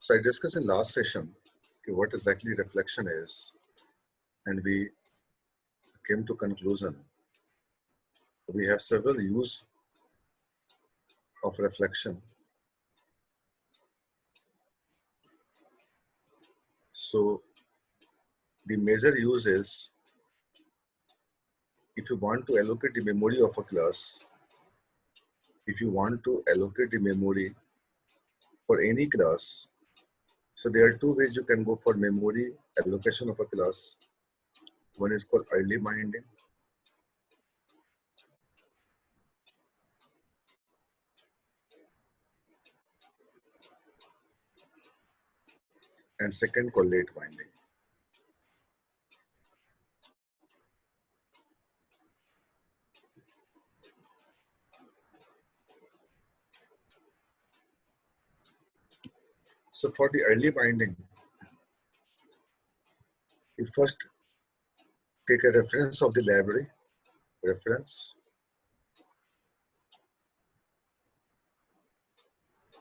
So I discussed in last session what exactly reflection is, and we came to conclusion. We have several use of reflection. So the major use is, if you want to allocate the memory of a class, if you want to allocate the memory for any class, so there are two ways you can go for memory allocation of a class. One is called early binding, and second called late binding. So for the early binding, you first take a reference of the library, reference.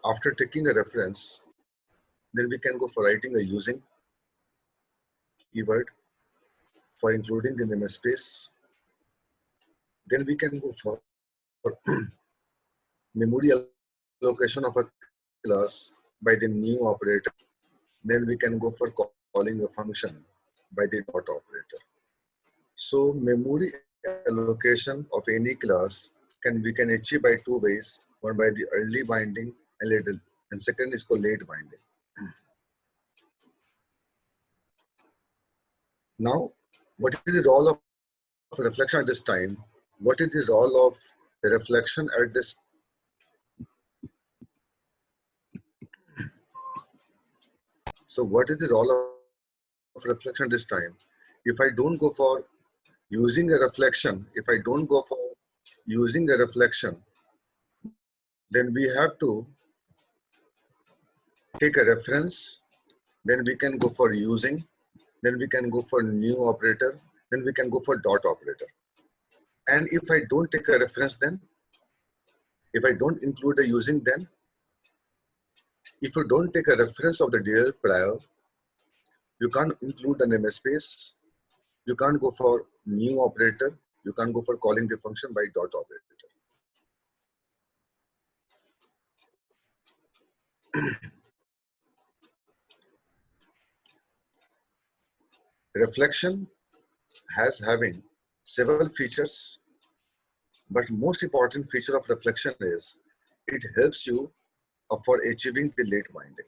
After taking a reference, then we can go for writing a using keyword for including the namespace. Then we can go for memory allocation of a class by the new operator. Then we can go for calling a function by the dot operator. So memory allocation of any class we can achieve by two ways. One by the early binding and second is called late binding. Now, what is the role of reflection at this time? What is the role of the reflection at this? So what is the role of reflection this time? If I don't go for using a reflection, then we have to take a reference, then we can go for using, then we can go for new operator, then we can go for dot operator. And if I don't take a reference, then if I don't include a using, then if you don't take a reference of the DL prior, you can't include the namespace, you can't go for new operator, you can't go for calling the function by dot operator. Reflection having several features, but most important feature of reflection is it helps you for achieving the late binding.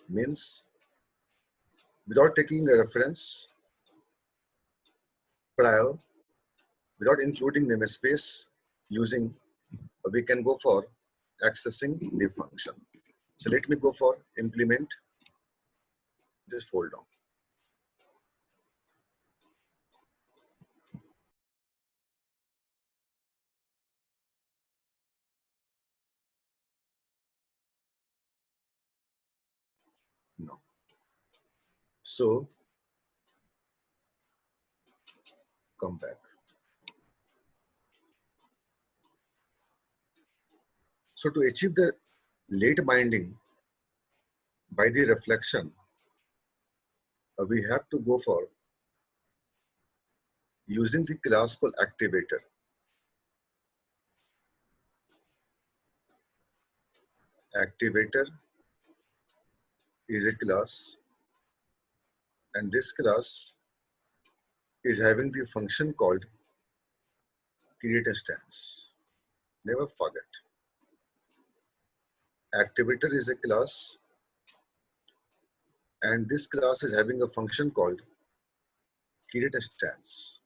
Means without taking a reference prior, without including namespace, we can go for accessing the function. So let me go for implement. Just hold on. No. So come back. So to achieve the late binding by the reflection, we have to go for using the class called activator. Activator is a class, and this class is having the function called create instance. Never forget. Activator is a class, and this class is having a function called create instance.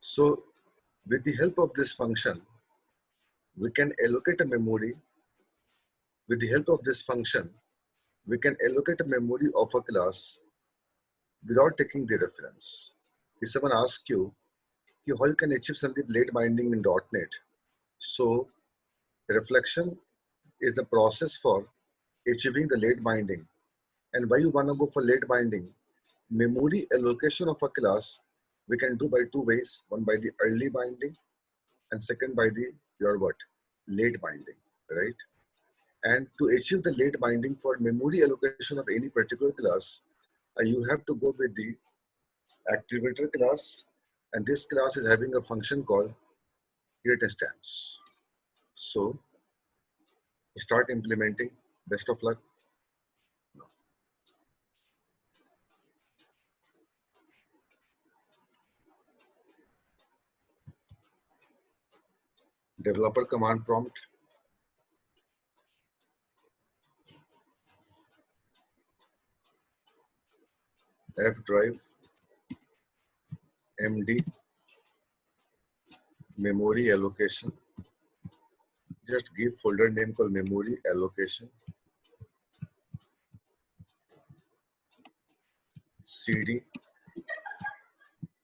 So with the help of this function, we can allocate a memory. With the help of this function, we can allocate a memory of a class without taking the reference. If someone asks you how you can achieve something late binding in .NET, so reflection is the process for achieving the late binding. And why you want to go for late binding? Memory allocation of a class we can do by two ways. One by the early binding and second by the your what? Late binding, right? And to achieve the late binding for memory allocation of any particular class, you have to go with the activator class, and this class is having a function called createInstance. So start implementing. Best of luck. Developer command prompt. F drive MD memory allocation. Just give folder name called memory allocation. CD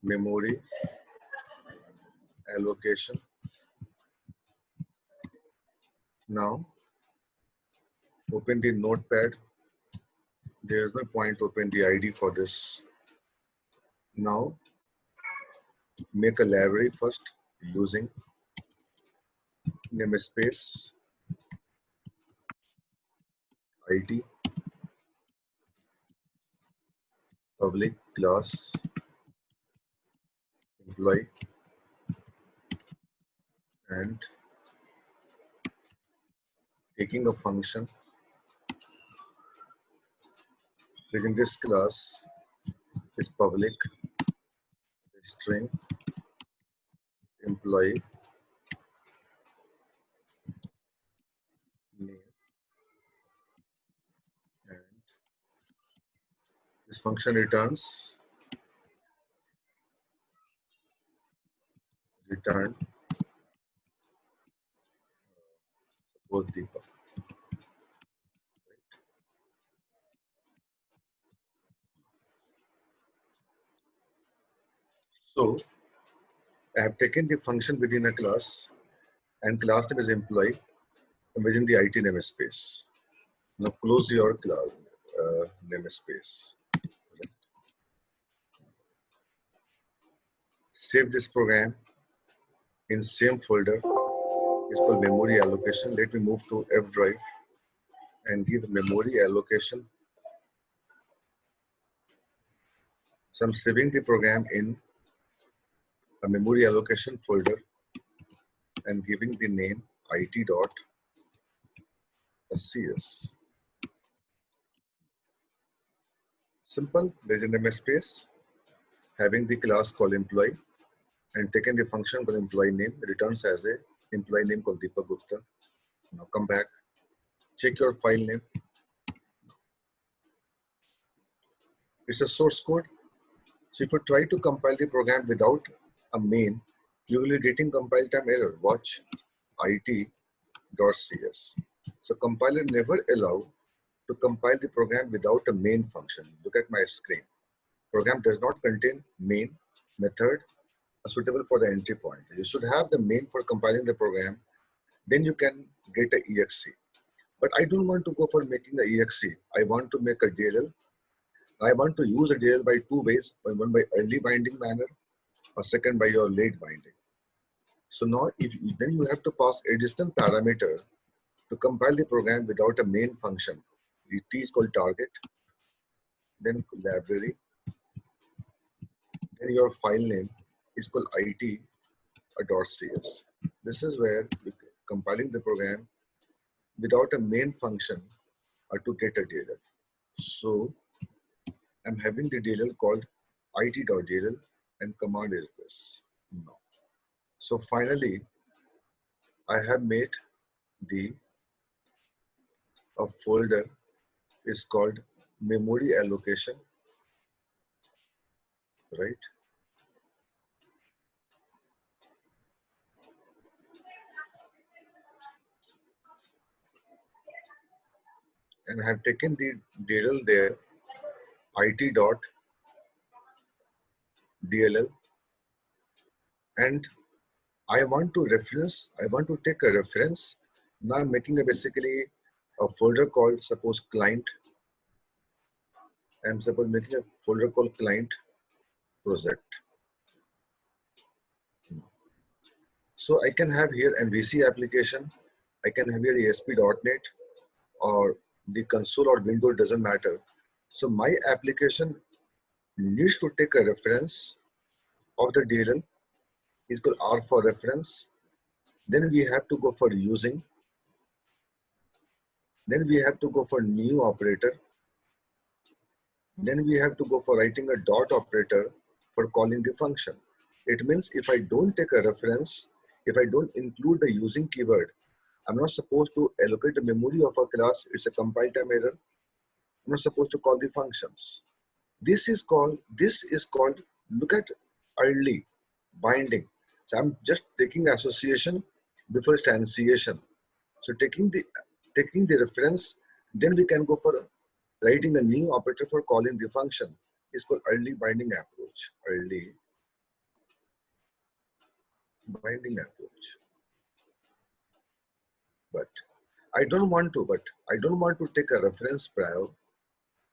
memory allocation. Now open the notepad. There is no point to open the ID for this. Now make a library first using namespace ID public class employee and taking a function within this class is public string employee name, and this function returns return both Deepak. So I have taken the function within a class and class name is employee within the IT namespace. Now close your class namespace. Save this program in same folder. It's called memory allocation. Let me move to F drive and give memory allocation. So I'm saving the program in a memory allocation folder and giving the name it.scs. Simple. There's an namespace having the class called employee and taken the function called employee name, returns as a employee name called Deepak Gupta. Now come back, check your file name. It's a source code. So if you try to compile the program without a main, you will be getting compile time error. Watch it.cs. So compiler never allow to compile the program without a main function. Look at my screen. Program does not contain main method suitable for the entry point. You should have the main for compiling the program, then you can get a exe. But I don't want to go for making a exe. I want to make a DLL. I want to use a DLL by two ways, one by early binding manner or second by your late binding. So now then you have to pass additional parameter to compile the program without a main function. It is called target, then library, then your file name is called it.cs. This is where compiling the program without a main function to get a DLL. So I'm having the DLL called it.dll and command is this. No. So finally, I have made the a folder is called memory allocation, right? And I have taken the DLL there, it.dll, and I want to take a reference. Now I'm making basically a folder called suppose client. I'm suppose making a folder called client project. So I can have here MVC application. I can have here ASP.NET or the console or Windows, doesn't matter. So my application needs to take a reference of the DLL. Is called R for reference. Then we have to go for using. Then we have to go for new operator. Then we have to go for writing a dot operator for calling the function. It means if I don't take a reference, if I don't include the using keyword, I'm not supposed to allocate the memory of a class. It's a compile time error. I'm not supposed to call the functions. This is called, look at early binding. So I'm just taking association before instantiation. So taking the reference, then we can go for writing a new operator for calling the function. It's called early binding approach. Early binding approach. But I don't want to take a reference prior.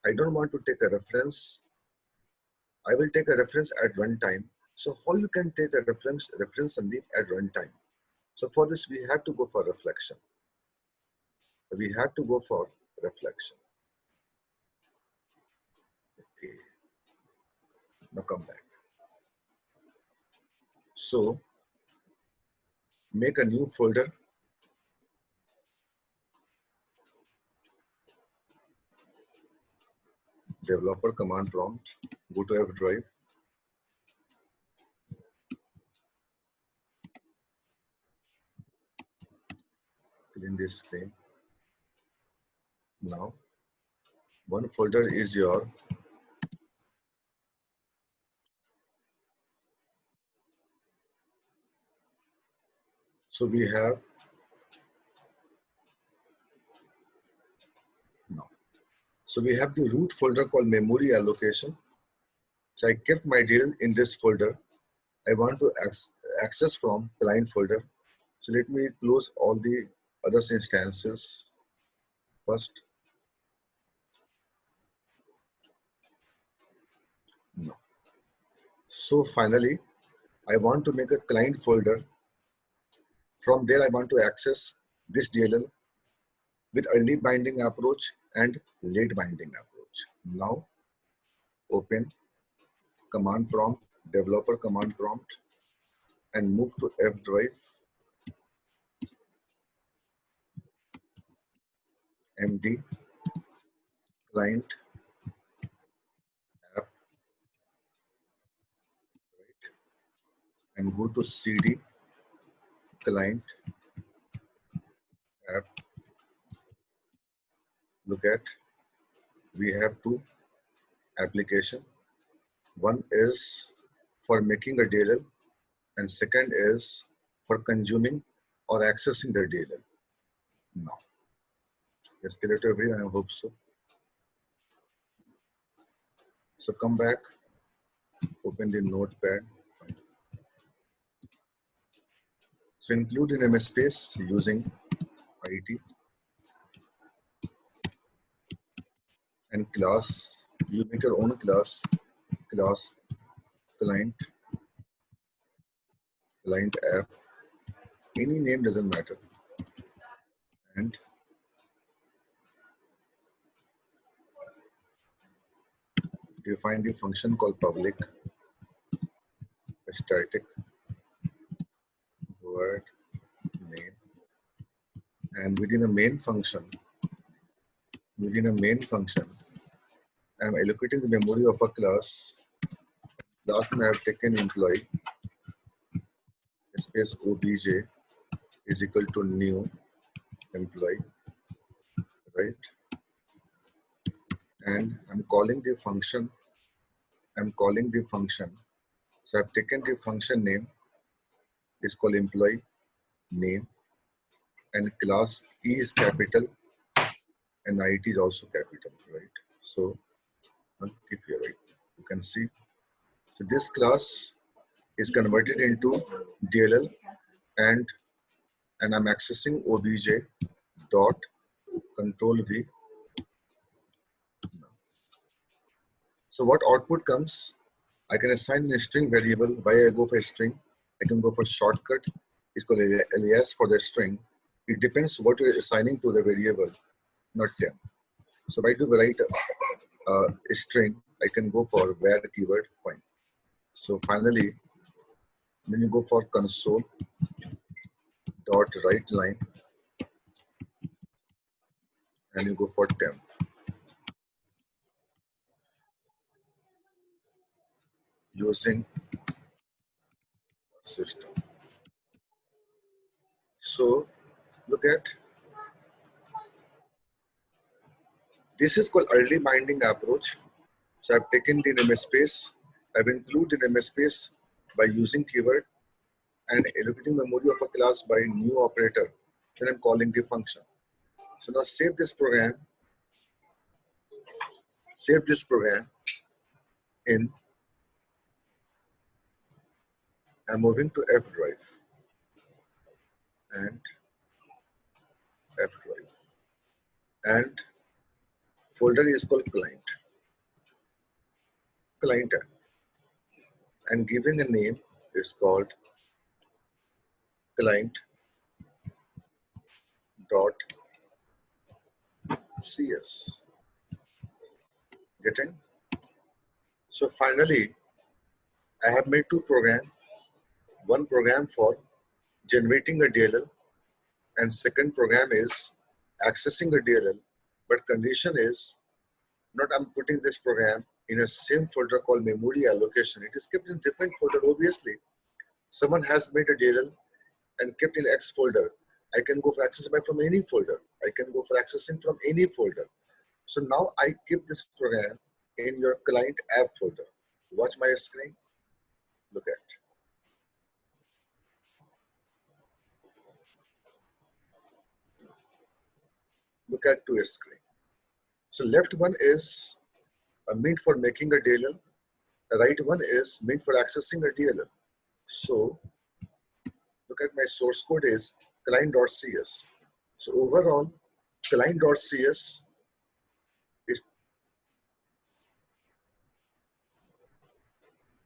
I don't want to take a reference. I will take a reference at runtime. So how you can take a reference Sandeep at runtime? So for this, we have to go for reflection. We have to go for reflection. Okay. Now come back. So make a new folder. Developer command prompt. Go to F drive. Clean this screen. Now, one folder is your so we have no. So we have the root folder called memory allocation. So I kept my DLL in this folder. I want to access from client folder. So let me close all the other instances first. No. So finally, I want to make a client folder. From there, I want to access this DLL with early binding approach and late binding approach. Now, open command prompt, developer command prompt, and move to F drive, MD, client, app, right, and go to CD, client, app. Look at, we have two applications. One is for making a DLL, and second is for consuming or accessing the DLL. Now, yes, clear to everyone, I hope so. So come back, open the notepad. So include in MS space using IT and class. You make your own class client app. Any name doesn't matter. And define the function called public static void main. And within a main function, I'm allocating the memory of a class. Last time I have taken employee space obj is equal to new employee, right? And I'm calling the function. So I've taken the function name is called employee name, and class E is capital and IT is also capital, right? So I'll keep here, right? You can see. So this class is converted into DLL, and I'm accessing obj dot control V. So what output comes? I can assign a string variable. Why I go for a string? I can go for shortcut. is called alias for the string. It depends what you're assigning to the variable, not them. So right to write a string, I can go for var keyword point. So finally, then you go for console dot write line and you go for temp using system. So look at this is called early binding approach. So I've taken the namespace, I've included the namespace by using keyword and allocating memory of a class by new operator. Then I'm calling the function. So now save this program in. I'm moving to F drive and F drive and folder is called client app and giving a name is called client dot cs. Getting? So finally, I have made two programs. One program for generating a DLL and second program is accessing a DLL. But condition is not I'm putting this program in a same folder called memory allocation. It is kept in different folder. Obviously, someone has made a DLL and kept in X folder. I can go for access back from any folder. I can go for accessing from any folder. So now I keep this program in your client app folder. Watch my screen. Look at. Look at to a screen. So left one is a meant for making a DLL. The right one is meant for accessing a DLL. So look at my source code is client.cs. So overall, client.cs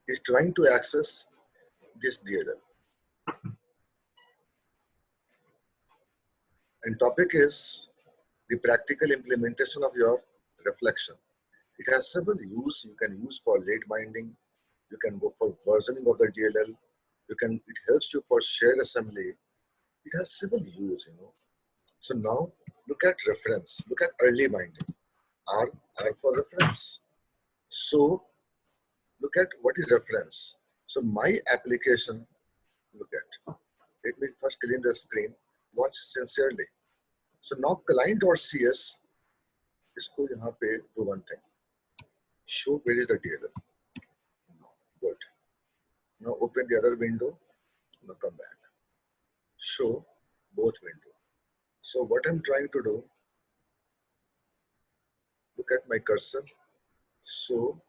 is trying to access this DLL. And topic is the practical implementation of your reflection. It has several use. You can use for late binding. You can go for versioning of the DLL. It helps you for shared assembly. It has several use, So now look at reference. Look at early binding. R for reference. So look at what is reference. So my application, look at. Let me first clean the screen. Watch sincerely. So now client.cs, इसको यहाँ पे do one thing. Show where is the DLL. No, good. Now open the other window. Now come back. Show both windows. So what I'm trying to do, look at my cursor. So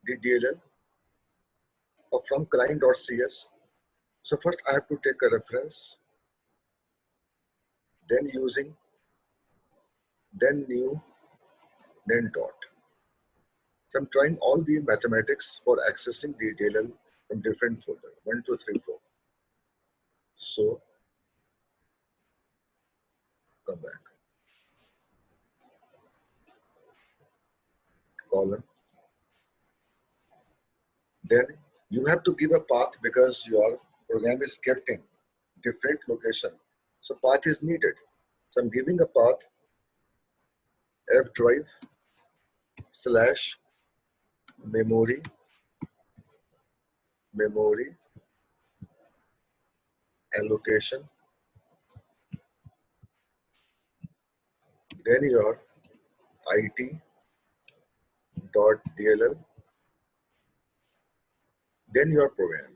the DLL from client.cs. So first I have to take a reference, then using, then new, then dot. So I'm trying all the mathematics for accessing the DLL from different folder, 1, 2, 3, 4. So come back. Column. Then you have to give a path because your program is kept in different location. So path is needed. So I'm giving a path F drive / memory allocation. Then your it.dll. Then your program.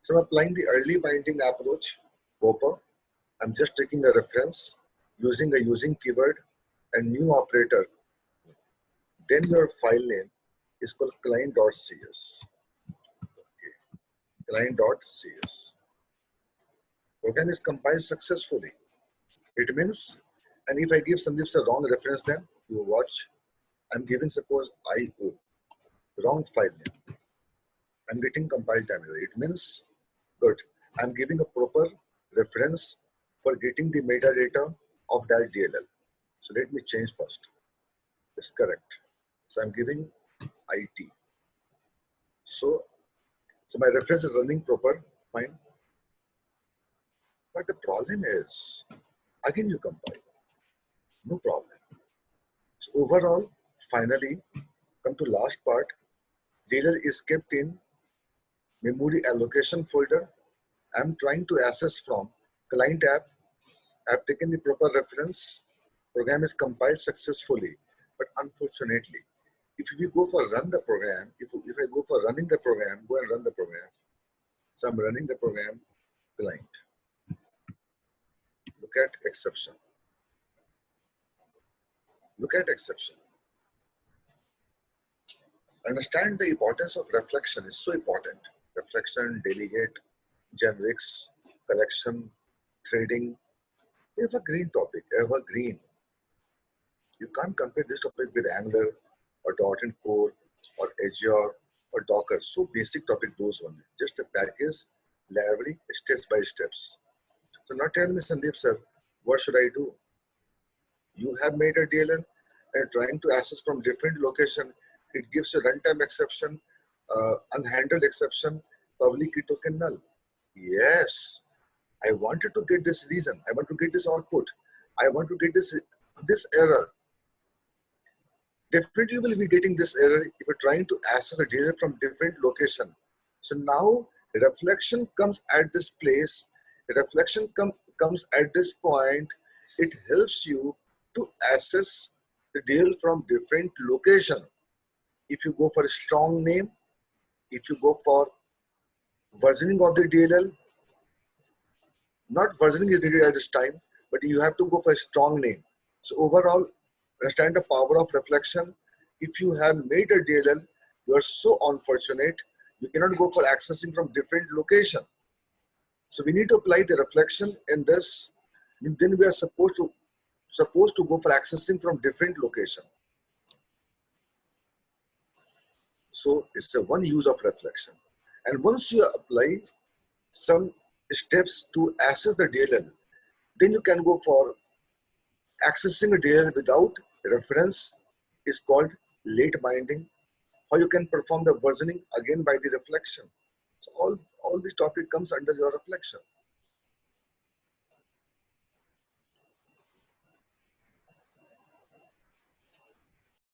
So I'm applying the early binding approach, Whopper. I'm just taking a reference using a using keyword and new operator. Then your file name is called client.cs. Okay. Client.cs. Program is compiled successfully. It means, and if I give Sandeep a wrong reference, then you watch. I'm giving suppose IO. wrong file name. I'm getting compile time error. It means good. I'm giving a proper reference for getting the metadata of that DLL. So let me change first. It's correct. So I'm giving IT. So my reference is running proper, fine. But the problem is, again you compile, no problem. So overall, finally, come to last part, DLL is kept in memory allocation folder. I'm trying to access from client app. I've taken the proper reference. Program is compiled successfully. But unfortunately, if we go for run the program, if I go for running the program, go and run the program. So I'm running the program client. Look at exception. Look at exception. Understand the importance of reflection is so important. Reflection, delegate, generics, collection, threading, evergreen topic, evergreen. You can't compare this topic with Angular or .NET Core or Azure or Docker. So basic topic those only. Just a package, library, steps by steps. So now tell me, Sandeep sir, what should I do? You have made a DLL and trying to access from different location. It gives a runtime exception, unhandled exception, public key token null. Yes, I wanted to get this reason. I want to get this output. I want to get this error. Definitely will be getting this error if you're trying to access a DLL from different location. So now reflection comes at this place. Reflection comes at this point. It helps you to access the DLL from different location. If you go for a strong name, if you go for versioning of the DLL, not versioning is needed at this time, but you have to go for a strong name. So overall, understand the power of reflection. If you have made a DLL, you are so unfortunate, you cannot go for accessing from different location. So we need to apply the reflection in this. Then we are supposed to go for accessing from different location. So it's a one use of reflection. And once you apply some steps to access the DLL, then you can go for accessing a DLL without reference is called late binding, or you can perform the versioning again by the reflection. So all this topic comes under your reflection.